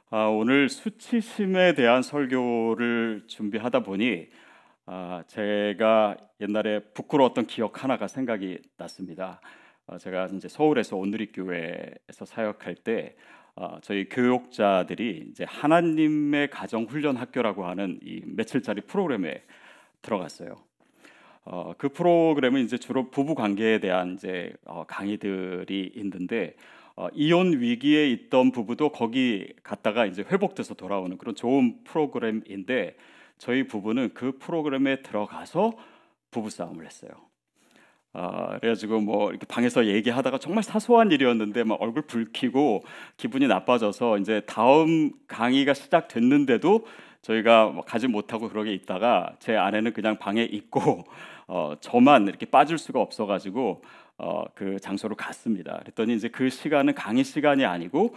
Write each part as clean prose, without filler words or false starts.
오늘 수치심에 대한 설교를 준비하다 보니 제가 옛날에 부끄러웠던 기억 하나가 생각이 났습니다. 제가 이제 서울에서 온누리교회에서 사역할 때 저희 교육자들이 이제 하나님의 가정 훈련 학교라고 하는 이 며칠짜리 프로그램에 들어갔어요. 그 프로그램은 이제 주로 부부 관계에 대한 이제 강의들이 있는데 이혼 위기에 있던 부부도 거기 갔다가 이제 회복돼서 돌아오는 그런 좋은 프로그램인데 저희 부부는 그 프로그램에 들어가서 부부 싸움을 했어요. 그래가지고 뭐 이렇게 방에서 얘기하다가 정말 사소한 일이었는데 막 얼굴 붉히고 기분이 나빠져서 이제 다음 강의가 시작됐는데도 저희가 뭐 가지 못하고 그러게 있다가 제 아내는 그냥 방에 있고 저만 이렇게 빠질 수가 없어가지고 그 장소로 갔습니다. 그랬더니 이제 그 시간은 강의 시간이 아니고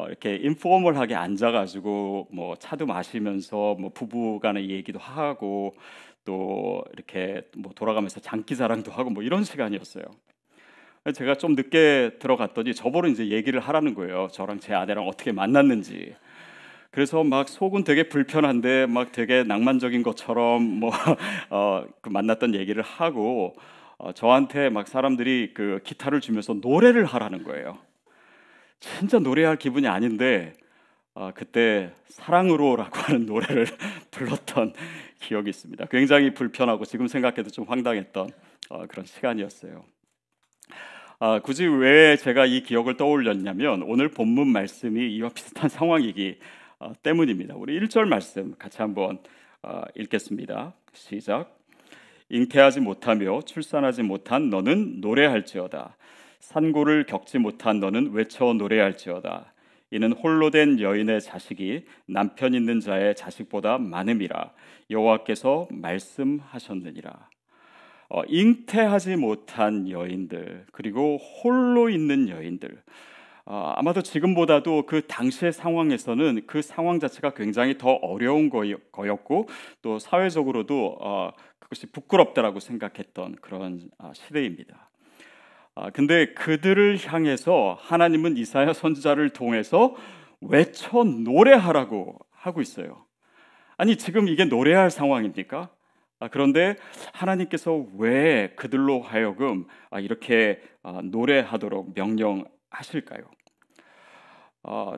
이렇게 인포멀하게 앉아가지고 뭐 차도 마시면서 뭐 부부간의 얘기도 하고 또 이렇게 뭐 돌아가면서 장기자랑도 하고 뭐 이런 시간이었어요. 제가 좀 늦게 들어갔더니 저보고 이제 얘기를 하라는 거예요. 저랑 제 아내랑 어떻게 만났는지. 그래서 막 속은 되게 불편한데 막 되게 낭만적인 것처럼 뭐 그 만났던 얘기를 하고 저한테 막 사람들이 그 기타를 주면서 노래를 하라는 거예요. 진짜 노래할 기분이 아닌데 그때 사랑으로라고 하는 노래를 불렀던 기억이 있습니다. 굉장히 불편하고 지금 생각해도 좀 황당했던 그런 시간이었어요. 굳이 왜 제가 이 기억을 떠올렸냐면 오늘 본문 말씀이 이와 비슷한 상황이기 때문입니다. 우리 1절 말씀 같이 한번 읽겠습니다. 시작. 잉태하지 못하며 출산하지 못한 너는 노래할지어다. 산고를 겪지 못한 너는 외쳐 노래할지어다. 이는 홀로 된 여인의 자식이 남편 있는 자의 자식보다 많음이라 여호와께서 말씀하셨느니라. 잉태하지 못한 여인들 그리고 홀로 있는 여인들 아마도 지금보다도 그 당시의 상황에서는 그 상황 자체가 굉장히 더 어려운 거였고 또 사회적으로도 그것이 부끄럽다라고 생각했던 그런 시대입니다. 근데 그들을 향해서 하나님은 이사야 선지자를 통해서 외쳐 노래하라고 하고 있어요. 아니 지금 이게 노래할 상황입니까? 그런데 하나님께서 왜 그들로 하여금 이렇게 노래하도록 명령하실까요?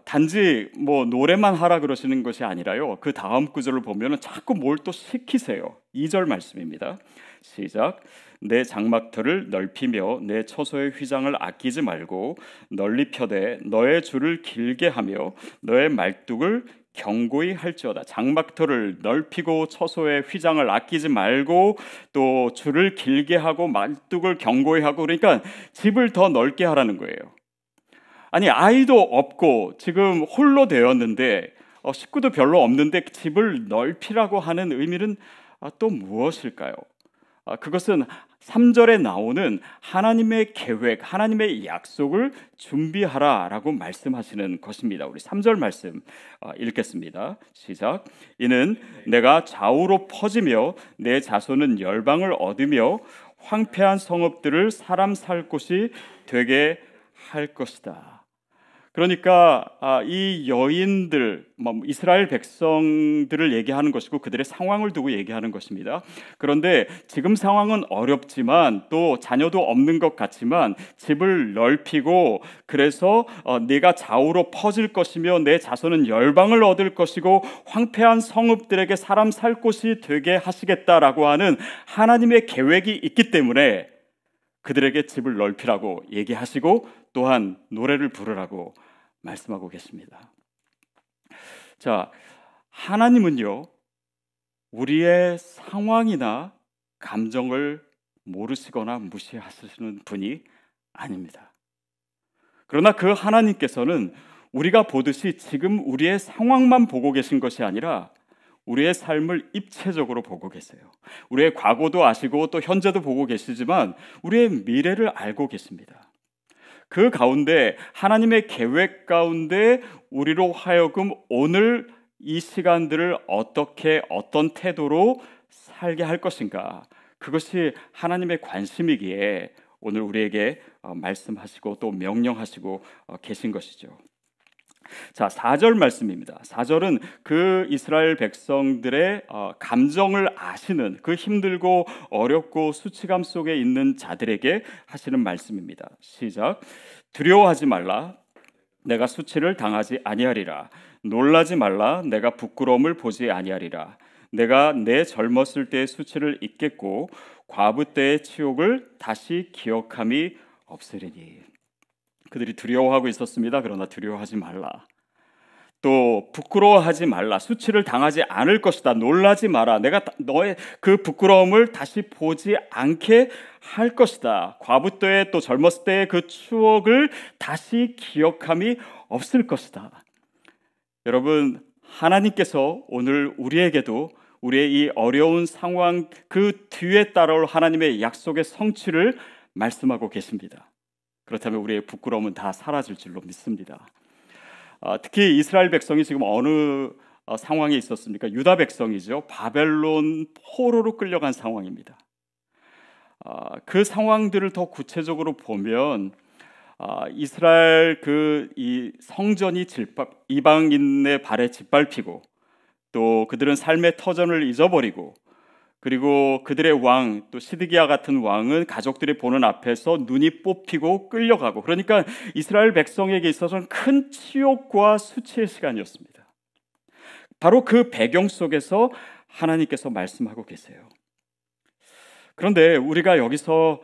단지 뭐 노래만 하라 그러시는 것이 아니라요. 그 다음 구절을 보면은 자꾸 뭘 또 시키세요. 2절 말씀입니다. 시작. 내 장막터를 넓히며 내 처소의 휘장을 아끼지 말고 널리 펴되 너의 줄을 길게 하며 너의 말뚝을 견고히 할지어다. 장막터를 넓히고 처소의 휘장을 아끼지 말고 또 줄을 길게 하고 말뚝을 견고히 하고 그러니까 집을 더 넓게 하라는 거예요. 아니 아이도 없고 지금 홀로 되었는데 식구도 별로 없는데 집을 넓히라고 하는 의미는 또 무엇일까요? 그것은 3절에 나오는 하나님의 계획, 하나님의 약속을 준비하라라고 말씀하시는 것입니다. 우리 3절 말씀 읽겠습니다. 시작. 이는 내가 좌우로 퍼지며 내 자손은 열방을 얻으며 황폐한 성읍들을 사람 살 곳이 되게 할 것이다. 그러니까 이 여인들, 이스라엘 백성들을 얘기하는 것이고 그들의 상황을 두고 얘기하는 것입니다. 그런데 지금 상황은 어렵지만 또 자녀도 없는 것 같지만 집을 넓히고 그래서 네가 좌우로 퍼질 것이며 내 자손은 열방을 얻을 것이고 황폐한 성읍들에게 사람 살 곳이 되게 하시겠다라고 하는 하나님의 계획이 있기 때문에 그들에게 집을 넓히라고 얘기하시고 또한 노래를 부르라고 말씀하고 계십니다. 자, 하나님은요, 우리의 상황이나 감정을 모르시거나 무시하시는 분이 아닙니다. 그러나 그 하나님께서는 우리가 보듯이 지금 우리의 상황만 보고 계신 것이 아니라 우리의 삶을 입체적으로 보고 계세요. 우리의 과거도 아시고 또 현재도 보고 계시지만 우리의 미래를 알고 계십니다. 그 가운데 하나님의 계획 가운데 우리로 하여금 오늘 이 시간들을 어떻게 어떤 태도로 살게 할 것인가, 그것이 하나님의 관심이기에 오늘 우리에게 말씀하시고 또 명령하시고 계신 것이죠. 자, 4절 말씀입니다. 4절은 그 이스라엘 백성들의 감정을 아시는, 그 힘들고 어렵고 수치감 속에 있는 자들에게 하시는 말씀입니다. 시작. 두려워하지 말라. 내가 수치를 당하지 아니하리라. 놀라지 말라. 내가 부끄러움을 보지 아니하리라. 내가 내 젊었을 때의 수치를 잊겠고 과부 때의 치욕을 다시 기억함이 없으리니. 그들이 두려워하고 있었습니다. 그러나 두려워하지 말라. 또 부끄러워하지 말라. 수치를 당하지 않을 것이다. 놀라지 마라. 내가 너의 그 부끄러움을 다시 보지 않게 할 것이다. 과부 때의 또 젊었을 때의 그 추억을 다시 기억함이 없을 것이다. 여러분, 하나님께서 오늘 우리에게도 우리의 이 어려운 상황 그 뒤에 따라올 하나님의 약속의 성취를 말씀하고 계십니다. 그렇다면 우리의 부끄러움은 다 사라질 줄로 믿습니다. 특히 이스라엘 백성이 지금 어느 상황에 있었습니까? 유다 백성이죠. 바벨론 포로로 끌려간 상황입니다. 그 상황들을 더 구체적으로 보면 이스라엘 이 성전이 이방인의 발에 짓밟히고 또 그들은 삶의 터전을 잊어버리고 그리고 그들의 왕, 또 시드기야 같은 왕은 가족들이 보는 앞에서 눈이 뽑히고 끌려가고, 그러니까 이스라엘 백성에게 있어서는 큰 치욕과 수치의 시간이었습니다. 바로 그 배경 속에서 하나님께서 말씀하고 계세요. 그런데 우리가 여기서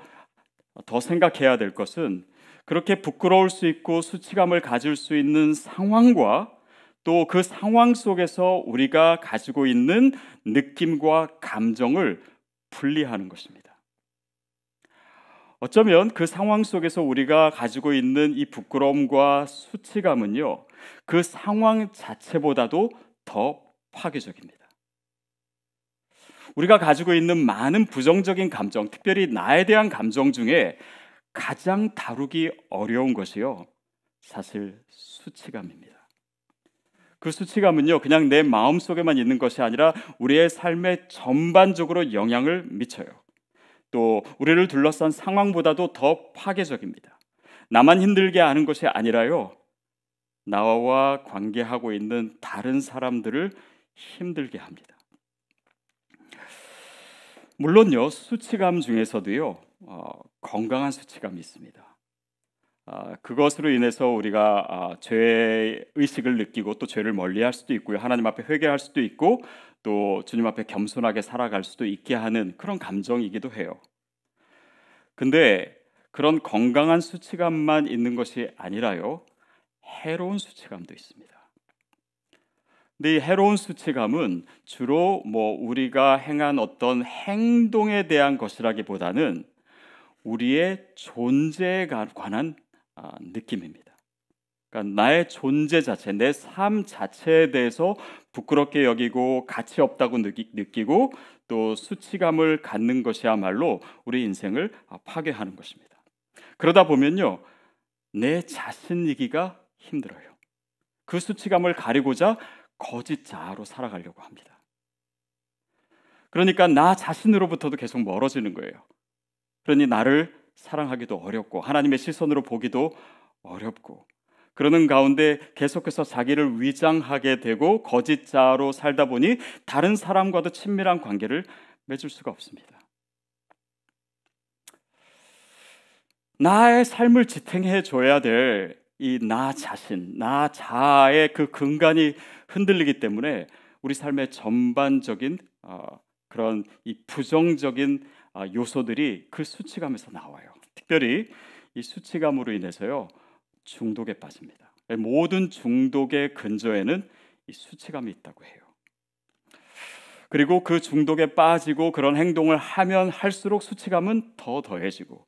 더 생각해야 될 것은 그렇게 부끄러울 수 있고 수치감을 가질 수 있는 상황과 또 그 상황 속에서 우리가 가지고 있는 느낌과 감정을 분리하는 것입니다. 어쩌면 그 상황 속에서 우리가 가지고 있는 이 부끄러움과 수치감은요, 그 상황 자체보다도 더 파괴적입니다. 우리가 가지고 있는 많은 부정적인 감정, 특별히 나에 대한 감정 중에 가장 다루기 어려운 것이요, 사실 수치감입니다. 그 수치감은요, 그냥 내 마음속에만 있는 것이 아니라 우리의 삶에 전반적으로 영향을 미쳐요. 또 우리를 둘러싼 상황보다도 더 파괴적입니다. 나만 힘들게 하는 것이 아니라요, 나와 관계하고 있는 다른 사람들을 힘들게 합니다. 물론요, 수치감 중에서도요, 건강한 수치감이 있습니다. 그것으로 인해서 우리가 죄 의식을 느끼고 또 죄를 멀리할 수도 있고요, 하나님 앞에 회개할 수도 있고 또 주님 앞에 겸손하게 살아갈 수도 있게 하는 그런 감정이기도 해요. 근데 그런 건강한 수치감만 있는 것이 아니라요, 해로운 수치감도 있습니다. 근데 이 해로운 수치감은 주로 우리가 행한 어떤 행동에 대한 것이라기보다는 우리의 존재에 관한 느낌입니다. 그러니까 나의 존재 자체, 내 삶 자체에 대해서 부끄럽게 여기고 가치 없다고 느끼고 또 수치감을 갖는 것이야말로 우리 인생을 파괴하는 것입니다. 그러다 보면요, 내 자신이기가 힘들어요. 그 수치감을 가리고자 거짓 자아로 살아가려고 합니다. 그러니까 나 자신으로부터도 계속 멀어지는 거예요. 그러니 나를 사랑하기도 어렵고 하나님의 시선으로 보기도 어렵고, 그러는 가운데 계속해서 자기를 위장하게 되고 거짓 자아로 살다 보니 다른 사람과도 친밀한 관계를 맺을 수가 없습니다. 나의 삶을 지탱해 줘야 될 이 나 자신, 나 자아의 그 근간이 흔들리기 때문에 우리 삶의 전반적인 그런 이 부정적인 요소들이 그 수치감에서 나와요. 특별히 이 수치감으로 인해서요, 중독에 빠집니다. 모든 중독의 근저에는 이 수치감이 있다고 해요. 그리고 그 중독에 빠지고 그런 행동을 하면 할수록 수치감은 더 더해지고,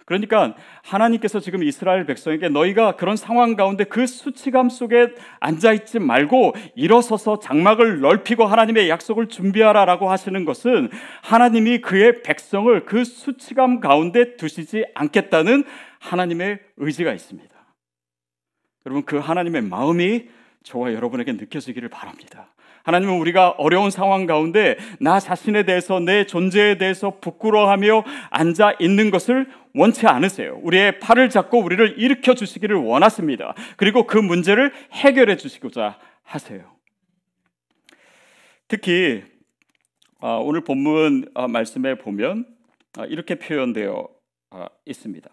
그러니까 하나님께서 지금 이스라엘 백성에게 너희가 그런 상황 가운데 그 수치감 속에 앉아있지 말고 일어서서 장막을 넓히고 하나님의 약속을 준비하라라고 하시는 것은 하나님이 그의 백성을 그 수치감 가운데 두시지 않겠다는 하나님의 의지가 있습니다. 여러분, 그 하나님의 마음이 저와 여러분에게 느껴지기를 바랍니다. 하나님은 우리가 어려운 상황 가운데 나 자신에 대해서, 내 존재에 대해서 부끄러워하며 앉아 있는 것을 원치 않으세요. 우리의 팔을 잡고 우리를 일으켜 주시기를 원하십니다. 그리고 그 문제를 해결해 주시고자 하세요. 특히 오늘 본문 말씀에 보면 이렇게 표현되어 있습니다.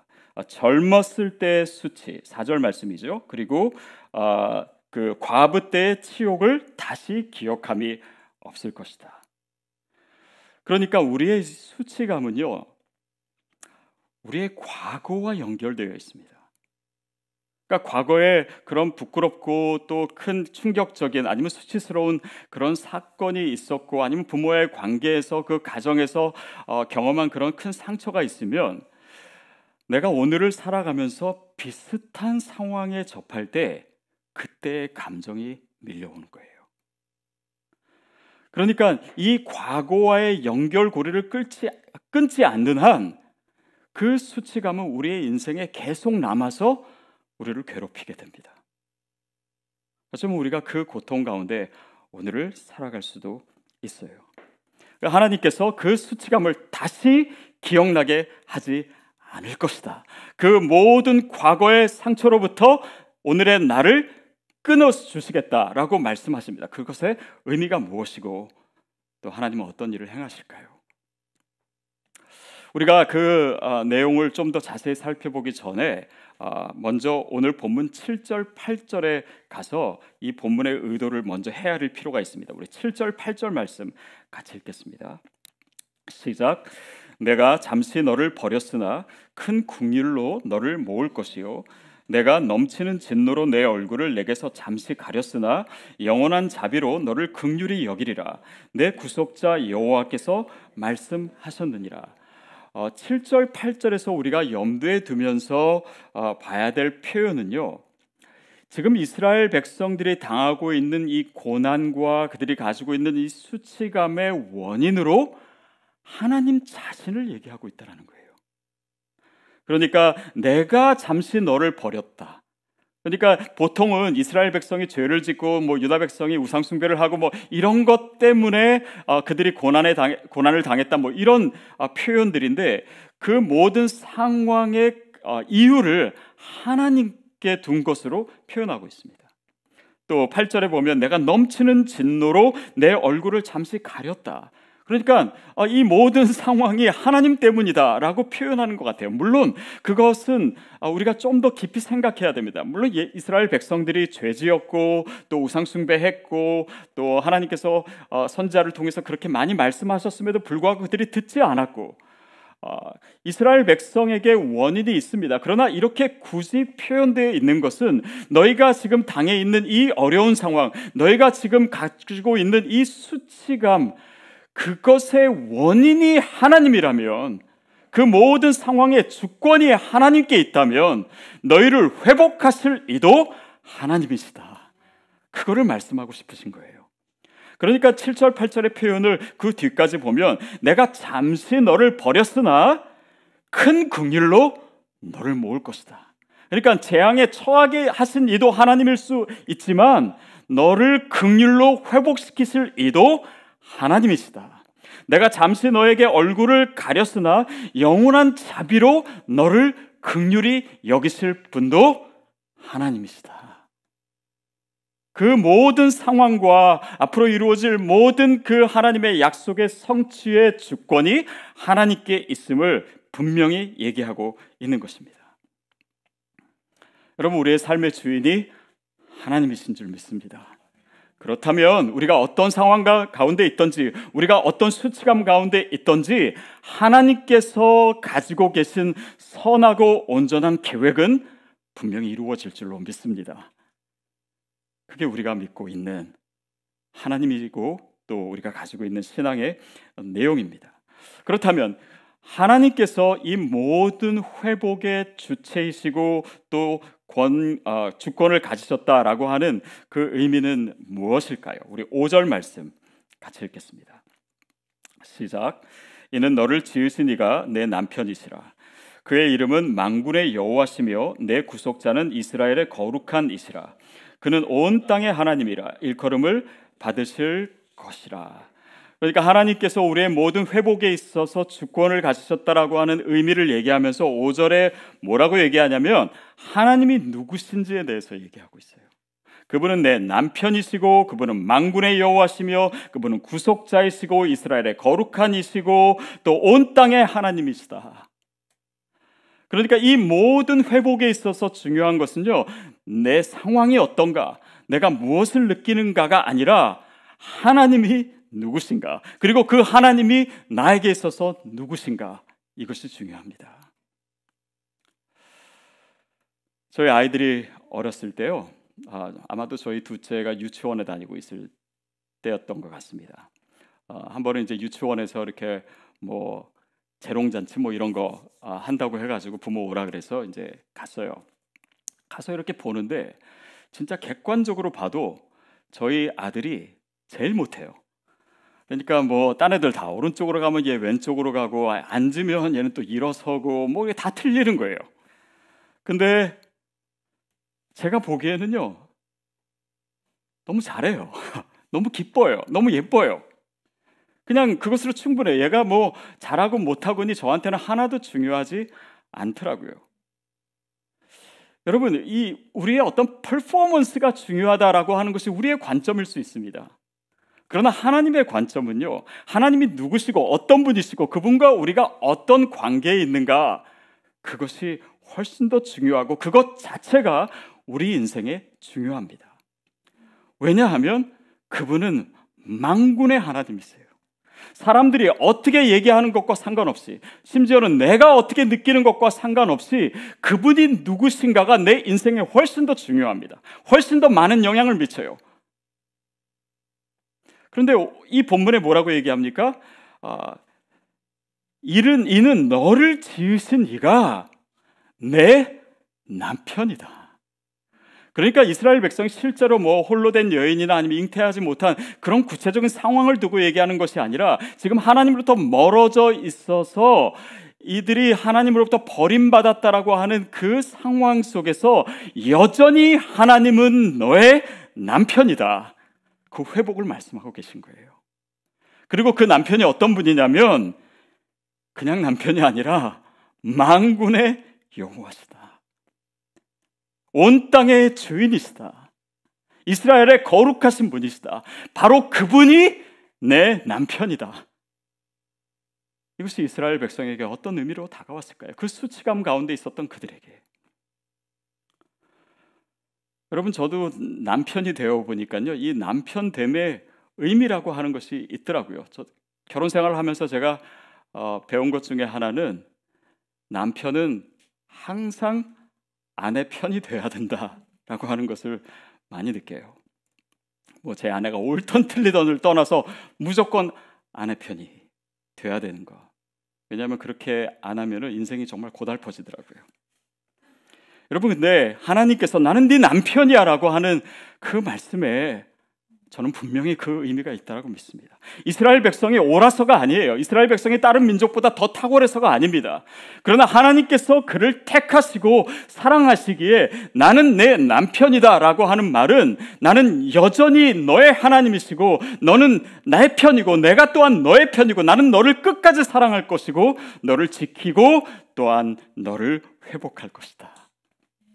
젊었을 때의 수치, 4절 말씀이죠. 그리고 그 과부 때의 치욕을 다시 기억함이 없을 것이다. 그러니까 우리의 수치감은요, 우리의 과거와 연결되어 있습니다. 그러니까 과거에 그런 부끄럽고 또 큰 충격적인 아니면 수치스러운 그런 사건이 있었고, 아니면 부모의 관계에서, 그 가정에서 경험한 그런 큰 상처가 있으면 내가 오늘을 살아가면서 비슷한 상황에 접할 때 그때의 감정이 밀려오는 거예요. 그러니까 이 과거와의 연결고리를 끊지 않는 한 그 수치감은 우리의 인생에 계속 남아서 우리를 괴롭히게 됩니다. 어쩌면 우리가 그 고통 가운데 오늘을 살아갈 수도 있어요. 하나님께서 그 수치감을 다시 기억나게 하지 않을 것이다. 그 모든 과거의 상처로부터 오늘의 나를 끊어주시겠다라고 말씀하십니다. 그것의 의미가 무엇이고 또 하나님은 어떤 일을 행하실까요? 우리가 그 내용을 좀 더 자세히 살펴보기 전에 먼저 오늘 본문 7절, 8절에 가서 이 본문의 의도를 먼저 헤아릴 필요가 있습니다. 우리 7절, 8절 말씀 같이 읽겠습니다. 시작. 내가 잠시 너를 버렸으나 큰 긍휼로 너를 모을 것이요 내가 넘치는 진노로 내 얼굴을 내게서 잠시 가렸으나 영원한 자비로 너를 긍휼히 여기리라. 내 구속자 여호와께서 말씀하셨느니라. 7절, 8절에서 우리가 염두에 두면서 봐야 될 표현은요, 지금 이스라엘 백성들이 당하고 있는 이 고난과 그들이 가지고 있는 이 수치감의 원인으로 하나님 자신을 얘기하고 있다는 거예요. 그러니까 내가 잠시 너를 버렸다. 그러니까 보통은 이스라엘 백성이 죄를 짓고 유다 백성이 우상 숭배를 하고 이런 것 때문에 그들이 고난을 당했다 이런 표현들인데, 그 모든 상황의 이유를 하나님께 둔 것으로 표현하고 있습니다. 또 8절에 보면 내가 넘치는 진노로 내 얼굴을 잠시 가렸다. 그러니까 이 모든 상황이 하나님 때문이다라고 표현하는 것 같아요. 물론 그것은 우리가 좀 더 깊이 생각해야 됩니다. 물론 이스라엘 백성들이 죄지었고 또 우상숭배했고 또 하나님께서 선지자를 통해서 그렇게 많이 말씀하셨음에도 불구하고 그들이 듣지 않았고, 이스라엘 백성에게 원인이 있습니다. 그러나 이렇게 굳이 표현되어 있는 것은 너희가 지금 당해 있는 이 어려운 상황, 너희가 지금 가지고 있는 이 수치감, 그것의 원인이 하나님이라면, 그 모든 상황의 주권이 하나님께 있다면 너희를 회복하실 이도 하나님이시다. 그거를 말씀하고 싶으신 거예요. 그러니까 7절, 8절의 표현을 그 뒤까지 보면 내가 잠시 너를 버렸으나 큰 긍휼로 너를 모을 것이다. 그러니까 재앙에 처하게 하신 이도 하나님일 수 있지만 너를 긍휼로 회복시키실 이도 하나님이시다. 내가 잠시 너에게 얼굴을 가렸으나 영원한 자비로 너를 긍휼히 여기실 분도 하나님이시다. 그 모든 상황과 앞으로 이루어질 모든 그 하나님의 약속의 성취의 주권이 하나님께 있음을 분명히 얘기하고 있는 것입니다. 여러분, 우리의 삶의 주인이 하나님이신 줄 믿습니다. 그렇다면 우리가 어떤 상황 가운데 있든지, 우리가 어떤 수치감 가운데 있든지 하나님께서 가지고 계신 선하고 온전한 계획은 분명히 이루어질 줄로 믿습니다. 그게 우리가 믿고 있는 하나님이고 또 우리가 가지고 있는 신앙의 내용입니다. 그렇다면 하나님께서 이 모든 회복의 주체이시고 또 주권을 가지셨다라고 하는 그 의미는 무엇일까요? 우리 5절 말씀 같이 읽겠습니다. 시작. 이는 너를 지으신 이가 내 남편이시라. 그의 이름은 만군의 여호와시며 내 구속자는 이스라엘의 거룩한 이시라. 그는 온 땅의 하나님이라. 일컬음을 받으실 것이라. 그러니까 하나님께서 우리의 모든 회복에 있어서 주권을 가지셨다라고 하는 의미를 얘기하면서 5절에 뭐라고 얘기하냐면 하나님이 누구신지에 대해서 얘기하고 있어요. 그분은 내 남편이시고 그분은 만군의 여호와시며 그분은 구속자이시고 이스라엘의 거룩한 이시고 또 온 땅의 하나님이시다. 그러니까 이 모든 회복에 있어서 중요한 것은요, 내 상황이 어떤가, 내가 무엇을 느끼는가가 아니라 하나님이 누구신가, 그리고 그 하나님이 나에게 있어서 누구신가, 이것이 중요합니다. 저희 아이들이 어렸을 때요, 아마도 저희 둘째가 유치원에 다니고 있을 때였던 것 같습니다. 한 번은 이제 유치원에서 이렇게 뭐 재롱잔치 뭐 이런 거 한다고 해가지고 부모 오라 그래서 이제 갔어요. 가서 이렇게 보는데 진짜 객관적으로 봐도 저희 아들이 제일 못해요. 그러니까 뭐 딴 애들 다 오른쪽으로 가면 얘 왼쪽으로 가고, 앉으면 얘는 또 일어서고, 뭐 이게 다 틀리는 거예요. 근데 제가 보기에는요, 너무 잘해요. 너무 기뻐요. 너무 예뻐요. 그냥 그것으로 충분해요. 얘가 뭐 잘하고 못하고니 저한테는 하나도 중요하지 않더라고요. 여러분, 이 우리의 어떤 퍼포먼스가 중요하다라고 하는 것이 우리의 관점일 수 있습니다. 그러나 하나님의 관점은요, 하나님이 누구시고 어떤 분이시고 그분과 우리가 어떤 관계에 있는가, 그것이 훨씬 더 중요하고 그것 자체가 우리 인생에 중요합니다. 왜냐하면 그분은 만군의 하나님이세요. 사람들이 어떻게 얘기하는 것과 상관없이, 심지어는 내가 어떻게 느끼는 것과 상관없이 그분이 누구신가가 내 인생에 훨씬 더 중요합니다. 훨씬 더 많은 영향을 미쳐요. 그런데 이 본문에 뭐라고 얘기합니까? 이는 너를 지으신 이가 내 남편이다. 그러니까 이스라엘 백성이 실제로 뭐 홀로 된 여인이나 아니면 잉태하지 못한 그런 구체적인 상황을 두고 얘기하는 것이 아니라 지금 하나님으로부터 멀어져 있어서 이들이 하나님으로부터 버림받았다라고 하는 그 상황 속에서 여전히 하나님은 너의 남편이다. 그 회복을 말씀하고 계신 거예요. 그리고 그 남편이 어떤 분이냐면 그냥 남편이 아니라 만군의 여호와시다. 온 땅의 주인이시다. 이스라엘의 거룩하신 분이시다. 바로 그분이 내 남편이다. 이것이 이스라엘 백성에게 어떤 의미로 다가왔을까요? 그 수치감 가운데 있었던 그들에게. 여러분, 저도 남편이 되어 보니까요, 이 남편됨의 의미라고 하는 것이 있더라고요. 저 결혼 생활을 하면서 제가 배운 것 중에 하나는 남편은 항상 아내 편이 돼야 된다라고 하는 것을 많이 느껴요. 뭐 제 아내가 옳던 틀리던을 떠나서 무조건 아내 편이 돼야 되는 거. 왜냐하면 그렇게 안 하면은 인생이 정말 고달퍼지더라고요. 여러분, 근데 하나님께서 나는 네 남편이야라고 하는 그 말씀에 저는 분명히 그 의미가 있다고 믿습니다. 이스라엘 백성이 옳아서가 아니에요. 이스라엘 백성이 다른 민족보다 더 탁월해서가 아닙니다. 그러나 하나님께서 그를 택하시고 사랑하시기에 나는 내 남편이다라고 하는 말은 나는 여전히 너의 하나님이시고 너는 나의 편이고 내가 또한 너의 편이고 나는 너를 끝까지 사랑할 것이고 너를 지키고 또한 너를 회복할 것이다.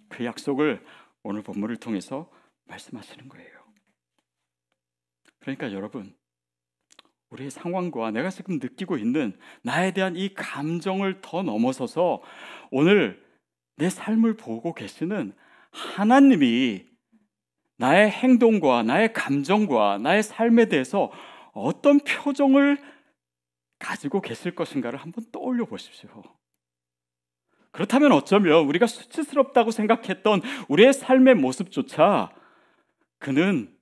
그 약속을 오늘 본문을 통해서 말씀하시는 거예요. 그러니까 여러분, 우리의 상황과 내가 지금 느끼고 있는 나에 대한 이 감정을 더 넘어서서 오늘 내 삶을 보고 계시는 하나님이 나의 행동과 나의 감정과 나의 삶에 대해서 어떤 표정을 가지고 계실 것인가를 한번 떠올려 보십시오. 그렇다면 어쩌면 우리가 수치스럽다고 생각했던 우리의 삶의 모습조차 그는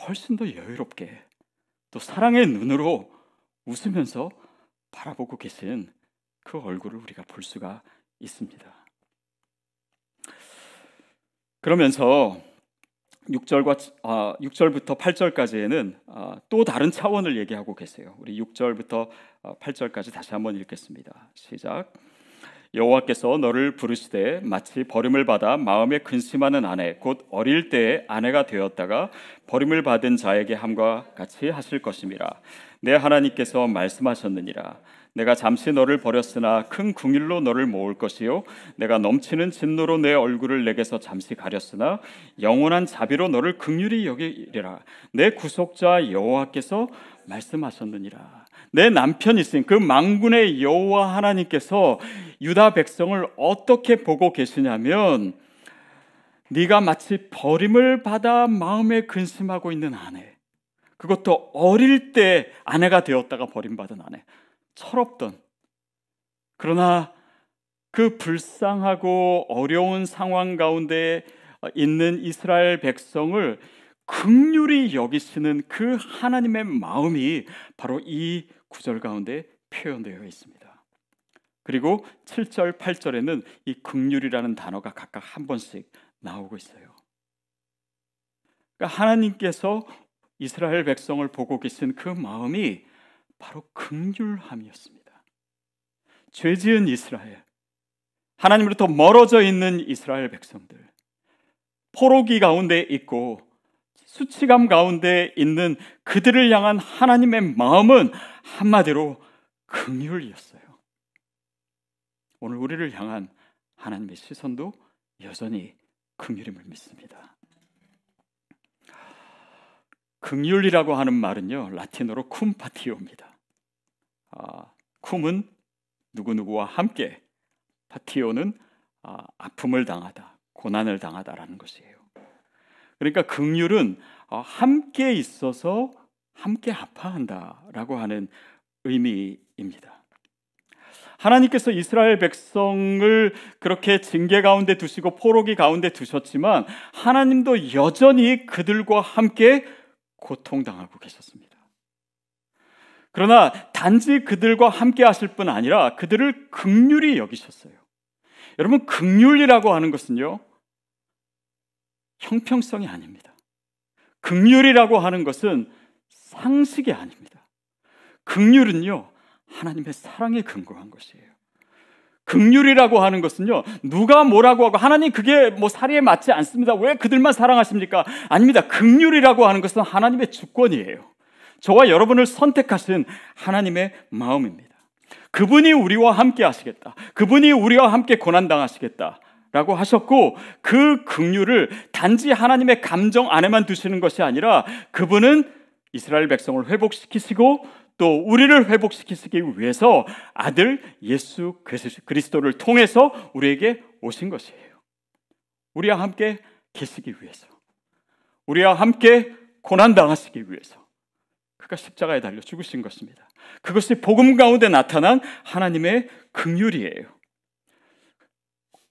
훨씬 더 여유롭게 또 사랑의 눈으로 웃으면서 바라보고 계신 그 얼굴을 우리가 볼 수가 있습니다. 그러면서 6절부터 8절까지에는 또 다른 차원을 얘기하고 계세요. 우리 6절부터 8절까지 다시 한번 읽겠습니다. 시작. 여호와께서 너를 부르시되 마치 버림을 받아 마음에 근심하는 아내 곧 어릴 때의 아내가 되었다가 버림을 받은 자에게 함과 같이 하실 것임이라. 내 하나님께서 말씀하셨느니라. 내가 잠시 너를 버렸으나 큰 긍휼로 너를 모을 것이요 내가 넘치는 진노로 내 얼굴을 내게서 잠시 가렸으나 영원한 자비로 너를 긍휼히 여기리라. 내 구속자 여호와께서 말씀하셨느니라. 내 남편이신 그 만군의 여호와 하나님께서 유다 백성을 어떻게 보고 계시냐면, 네가 마치 버림을 받아 마음에 근심하고 있는 아내, 그것도 어릴 때 아내가 되었다가 버림받은 아내, 철없던, 그러나 그 불쌍하고 어려운 상황 가운데 있는 이스라엘 백성을 긍휼히 여기시는 그 하나님의 마음이 바로 이 구절 가운데 표현되어 있습니다. 그리고 7절, 8절에는 이 긍휼이라는 단어가 각각 한 번씩 나오고 있어요. 그러니까 하나님께서 이스라엘 백성을 보고 계신 그 마음이 바로 긍휼함이었습니다. 죄지은 이스라엘, 하나님으로부터 멀어져 있는 이스라엘 백성들, 포로기 가운데 있고 수치감 가운데 있는 그들을 향한 하나님의 마음은 한마디로 긍휼이었어요. 오늘 우리를 향한 하나님의 시선도 여전히 긍휼임을 믿습니다. 긍휼이라고 하는 말은요, 라틴어로 쿰파티오입니다. 쿰은 누구누구와 함께, 파티오는 아픔을 당하다, 고난을 당하다라는 것이에요. 그러니까 긍휼은 함께 있어서 함께 아파한다라고 하는 의미입니다. 하나님께서 이스라엘 백성을 그렇게 징계 가운데 두시고 포로기 가운데 두셨지만 하나님도 여전히 그들과 함께 고통당하고 계셨습니다. 그러나 단지 그들과 함께 하실 뿐 아니라 그들을 긍휼히 여기셨어요. 여러분, 긍휼이라고 하는 것은요, 형평성이 아닙니다. 긍휼이라고 하는 것은 상식이 아닙니다. 긍휼은요, 하나님의 사랑에 근거한 것이에요. 긍휼이라고 하는 것은요, 누가 뭐라고 하고 하나님 그게 뭐 사리에 맞지 않습니다, 왜 그들만 사랑하십니까? 아닙니다. 긍휼이라고 하는 것은 하나님의 주권이에요. 저와 여러분을 선택하신 하나님의 마음입니다. 그분이 우리와 함께 하시겠다, 그분이 우리와 함께 고난당하시겠다 라고 하셨고, 그 긍휼을 단지 하나님의 감정 안에만 두시는 것이 아니라 그분은 이스라엘 백성을 회복시키시고 또 우리를 회복시키시기 위해서 아들 예수 그리스도를 통해서 우리에게 오신 것이에요. 우리와 함께 계시기 위해서, 우리와 함께 고난당하시기 위해서 그가 십자가에 달려 죽으신 것입니다. 그것이 복음 가운데 나타난 하나님의 긍휼이에요.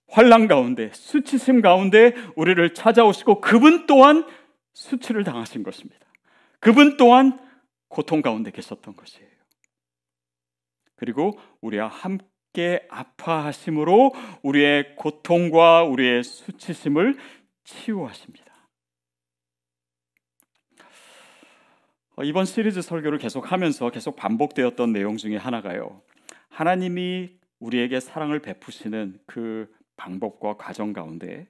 환난 가운데, 수치심 가운데 우리를 찾아오시고 그분 또한 수치를 당하신 것입니다. 그분 또한 고통 가운데 계셨던 것이에요. 그리고 우리와 함께 아파하심으로 우리의 고통과 우리의 수치심을 치유하십니다. 이번 시리즈 설교를 계속하면서 계속 반복되었던 내용 중에 하나가요, 하나님이 우리에게 사랑을 베푸시는 그 방법과 과정 가운데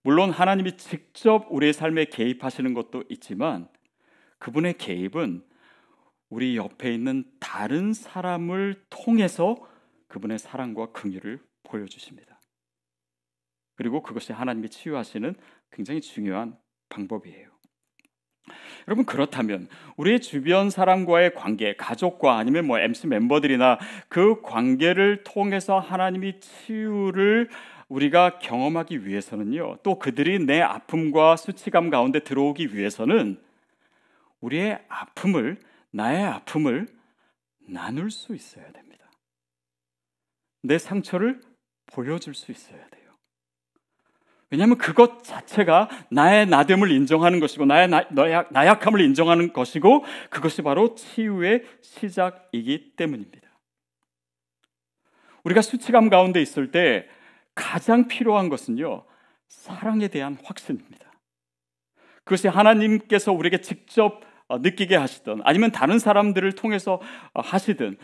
물론 하나님이 직접 우리의 삶에 개입하시는 것도 있지만 그분의 개입은 우리 옆에 있는 다른 사람을 통해서 그분의 사랑과 긍휼을 보여주십니다. 그리고 그것이 하나님이 치유하시는 굉장히 중요한 방법이에요. 여러분, 그렇다면 우리의 주변 사람과의 관계, 가족과 아니면 MC 멤버들이나 그 관계를 통해서 하나님이 치유를 우리가 경험하기 위해서는요, 또 그들이 내 아픔과 수치감 가운데 들어오기 위해서는 우리의 아픔을, 나의 아픔을 나눌 수 있어야 됩니다. 내 상처를 보여줄 수 있어야 돼요. 왜냐하면 그것 자체가 나의 나됨을 인정하는 것이고 나의 나약함을 인정하는 것이고 그것이 바로 치유의 시작이기 때문입니다. 우리가 수치감 가운데 있을 때 가장 필요한 것은요, 사랑에 대한 확신입니다. 그것이 하나님께서 우리에게 직접 느끼게 하시든 아니면 다른 사람들을 통해서 하시든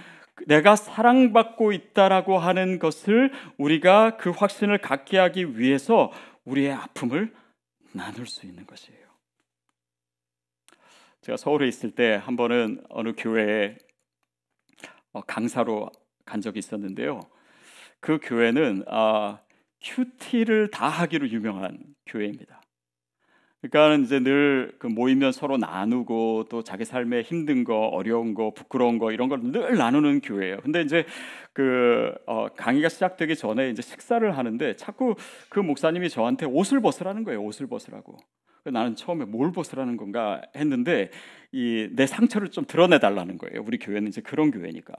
내가 사랑받고 있다라고 하는 것을 우리가 그 확신을 갖게 하기 위해서 우리의 아픔을 나눌 수 있는 것이에요. 제가 서울에 있을 때 한 번은 어느 교회에 강사로 간 적이 있었는데요. 그 교회는 큐티를 다 하기로 유명한 교회입니다. 그러니까 이제 늘 그 모이면 서로 나누고 또 자기 삶에 힘든 거, 어려운 거, 부끄러운 거 이런 걸 늘 나누는 교회예요. 근데 이제 그 강의가 시작되기 전에 이제 식사를 하는데 자꾸 그 목사님이 저한테 옷을 벗으라는 거예요. 옷을 벗으라고. 나는 처음에 뭘 벗으라는 건가 했는데 내 상처를 좀 드러내 달라는 거예요. 우리 교회는 이제 그런 교회니까.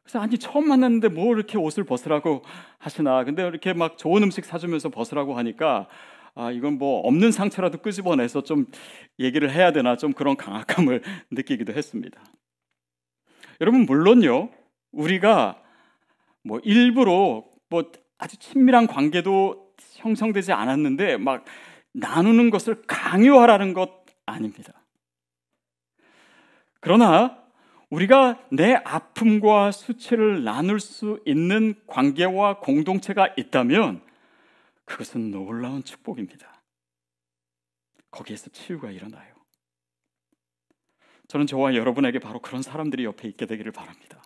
그래서 아니 처음 만났는데 뭘 이렇게 옷을 벗으라고 하시나. 근데 이렇게 막 좋은 음식 사주면서 벗으라고 하니까 이건 뭐 없는 상처라도 끄집어내서 좀 얘기를 해야 되나, 좀 그런 강압감을 느끼기도 했습니다. 여러분, 물론요, 우리가 뭐 일부러 뭐 아주 친밀한 관계도 형성되지 않았는데 막 나누는 것을 강요하라는 것 아닙니다. 그러나 우리가 내 아픔과 수치를 나눌 수 있는 관계와 공동체가 있다면 그것은 놀라운 축복입니다. 거기에서 치유가 일어나요. 저는 저와 여러분에게 바로 그런 사람들이 옆에 있게 되기를 바랍니다.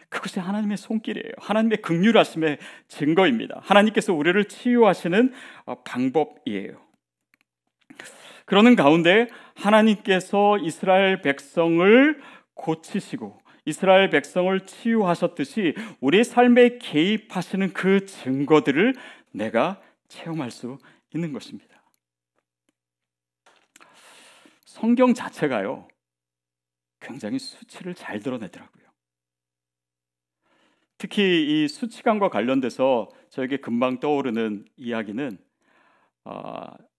그것이 하나님의 손길이에요. 하나님의 긍휼하심의 증거입니다. 하나님께서 우리를 치유하시는 방법이에요. 그러는 가운데 하나님께서 이스라엘 백성을 고치시고 이스라엘 백성을 치유하셨듯이 우리의 삶에 개입하시는 그 증거들을 내가 체험할 수 있는 것입니다. 성경 자체가요, 굉장히 수치를 잘 드러내더라고요. 특히 이 수치감과 관련돼서 저에게 금방 떠오르는 이야기는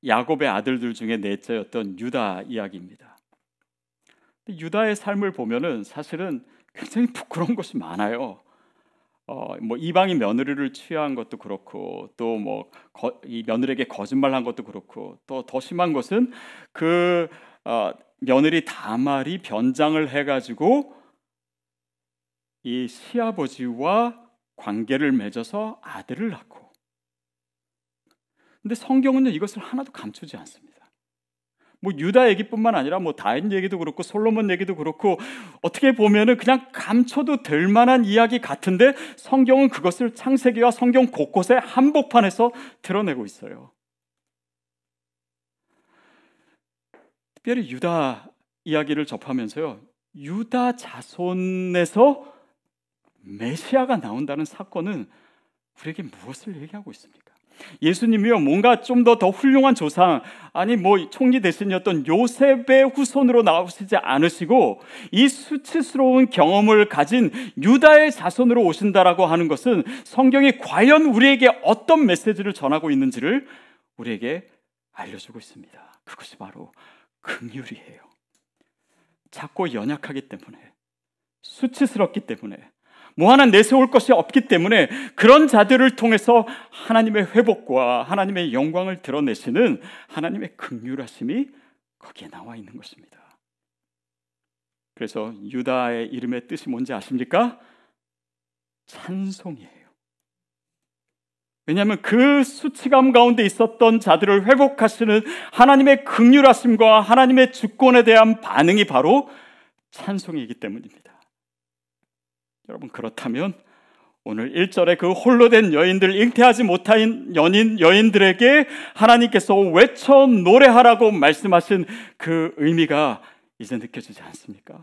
야곱의 아들들 중에 넷째였던 유다 이야기입니다. 유다의 삶을 보면은 사실은 굉장히 부끄러운 것이 많아요. 뭐 이방인 며느리를 취한 것도 그렇고, 또 뭐 이 며느리에게 거짓말한 것도 그렇고, 또 더 심한 것은 그 며느리 다말이 변장을 해가지고 이 시아버지와 관계를 맺어서 아들을 낳고. 근데 성경은요, 이것을 하나도 감추지 않습니다. 뭐 유다 얘기뿐만 아니라 뭐 다윗 얘기도 그렇고 솔로몬 얘기도 그렇고, 어떻게 보면은 그냥 감춰도 될 만한 이야기 같은데 성경은 그것을 창세기와 성경 곳곳에 한복판에서 드러내고 있어요. 특별히 유다 이야기를 접하면서요, 유다 자손에서 메시아가 나온다는 사건은 우리에게 무엇을 얘기하고 있습니까? 예수님이요, 뭔가 좀 더 훌륭한 조상, 아니 뭐 총리 대신이었던 요셉의 후손으로 나오시지 않으시고 이 수치스러운 경험을 가진 유다의 자손으로 오신다라고 하는 것은 성경이 과연 우리에게 어떤 메시지를 전하고 있는지를 우리에게 알려주고 있습니다. 그것이 바로 긍휼이에요. 작고 연약하기 때문에, 수치스럽기 때문에, 뭐 하나 내세울 것이 없기 때문에 그런 자들을 통해서 하나님의 회복과 하나님의 영광을 드러내시는 하나님의 긍휼하심이 거기에 나와 있는 것입니다. 그래서 유다의 이름의 뜻이 뭔지 아십니까? 찬송이에요. 왜냐하면 그 수치감 가운데 있었던 자들을 회복하시는 하나님의 긍휼하심과 하나님의 주권에 대한 반응이 바로 찬송이기 때문입니다. 여러분, 그렇다면 오늘 1절에 그 홀로 된 여인들, 잉태하지 못한 여인들에게 하나님께서 외쳐 노래하라고 말씀하신 그 의미가 이제 느껴지지 않습니까?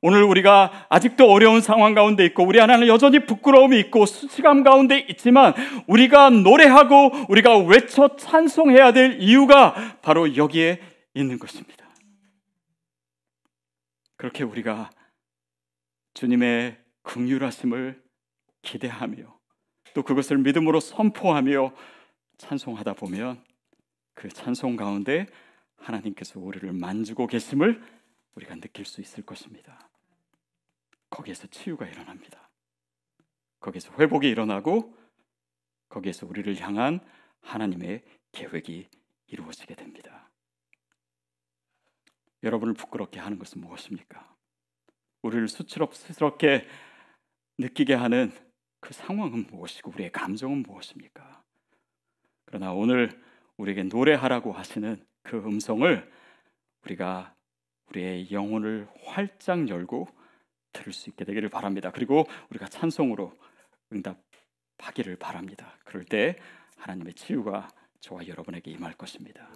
오늘 우리가 아직도 어려운 상황 가운데 있고 우리 안에는 여전히 부끄러움이 있고 수치감 가운데 있지만 우리가 노래하고 우리가 외쳐 찬송해야 될 이유가 바로 여기에 있는 것입니다. 그렇게 우리가 주님의 긍휼하심을 기대하며 또 그것을 믿음으로 선포하며 찬송하다 보면 그 찬송 가운데 하나님께서 우리를 만지고 계심을 우리가 느낄 수 있을 것입니다. 거기에서 치유가 일어납니다. 거기에서 회복이 일어나고 거기에서 우리를 향한 하나님의 계획이 이루어지게 됩니다. 여러분을 부끄럽게 하는 것은 무엇입니까? 우리를 수치스럽게 느끼게 하는 그 상황은 무엇이고 우리의 감정은 무엇입니까? 그러나 오늘 우리에게 노래하라고 하시는 그 음성을 우리가 우리의 영혼을 활짝 열고 들을 수 있게 되기를 바랍니다. 그리고 우리가 찬송으로 응답하기를 바랍니다. 그럴 때 하나님의 치유가 저와 여러분에게 임할 것입니다.